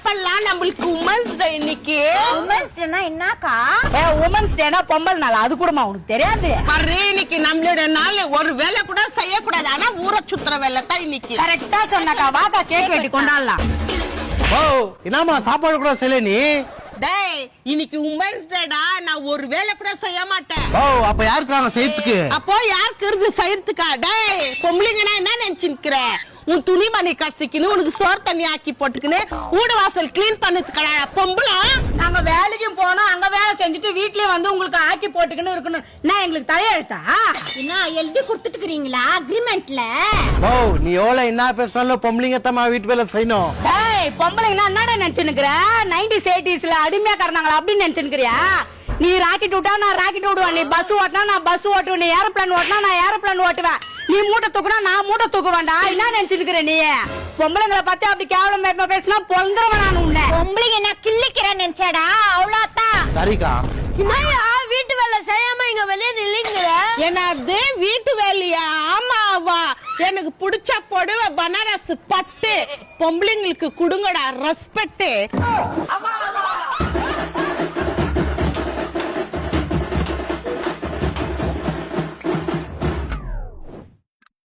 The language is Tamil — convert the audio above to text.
பண்ணலாம் நம்மளுக்கு உமன்ஸ் டே இன்னைக்கு. உமன்ஸ் டேனா என்னக்கா? உமன்ஸ் டேனா பொம்பல் நாள், அது கூடமா உனக்கு தெரியாது? பாரு இன்னைக்கு நம்மளோட நாள் ஒரு வேலை கூட செய்யக்கூடாது, ஆனா ஊரை சுத்துற வேலை தான் இன்னைக்கு. கரெக்டா சொன்னக்கா. வாக்கா கேக் வெட்டி கொண்டாடலாம். ஓ என்னமா சாப்பாடு கூட செய்யல நீ? டேய் இன்னைக்கு உமன்ஸ் டேடா, நான் ஒரு வேலை கூட செய்ய மாட்டேன். ஓ அப்ப யாருக்கு நாங்க செய்யறதுக்கு? அப்போ யாருக்கு இருந்து செய்யறதுக்கா? டேய் பொம்பளைங்கன்னா என்ன நினைச்சுக்கிற? உன் துணிமணி கசிக்குன்னு உனக்கு சோறு தண்ணி ஆக்கி போட்டுக்கின்னு வீடு வாசல் கிளீன் பண்ணதுக்கடா பொம்பளை. நாங்க வேலைக்கும் போனோம், அங்க வேலை செஞ்சுட்டு வீட்லயே வந்து உங்களுக்கு ஆக்கி போட்டுக்கின்னு இருக்கணும். நான் எங்களுக்கு தலையெழுத்தா? என்ன எழுதி கொடுத்துட்டுக்கிறீங்களா அக்ரிமெண்ட்ல? ஓ நீ எவ்வளவு என்ன பேசுறாலும் பொம்பளைங்க தான் வீட்டு வேலை செய்யணும். டேய் பொம்பளைங்கன்னா என்னடா நினைச்சுன்னுக்குற? 90s 80sல அடிமையா கறந்தாங்களா அப்படின்னு நினைச்சுன்னுக்கிறியா? நீ ராக்கெட் விட்டா நான் ராக்கெட் விடுவேன், நீ பஸ் ஓட்டினா நான் பஸ் ஓட்டுவேன், நீ ஏரோப்ளேன் ஓட்டினா நான் ஏரோப்ளேன் ஓட்டுவேன், நீ மூட்டை தூக்குனா நான் மூட்டை தூக்க வேண்டாம். என்ன நினைச்சிருக்கிற நீ? பொம்பளைங்களை பத்தி அப்படி கேவலம் பேசினா பொங்குறவன் நான் உன்னை. பொம்பளைங்க நான் கிள்ளிக்கிறேன் நினைச்சடா, அவ்வளவுதான். சரிக்கா. என்னையா வீட்டு வேலை செய்யாம இங்க வெளியே நில்லுங்கிற? என்னது வீட்டு வேலையா? ஆமாவா? எனக்கு பிடிச்ச புடவை பனாரஸ் பட்டு பொம்பளைங்களுக்கு குடுங்கடா ரெஸ்பெக்ட்.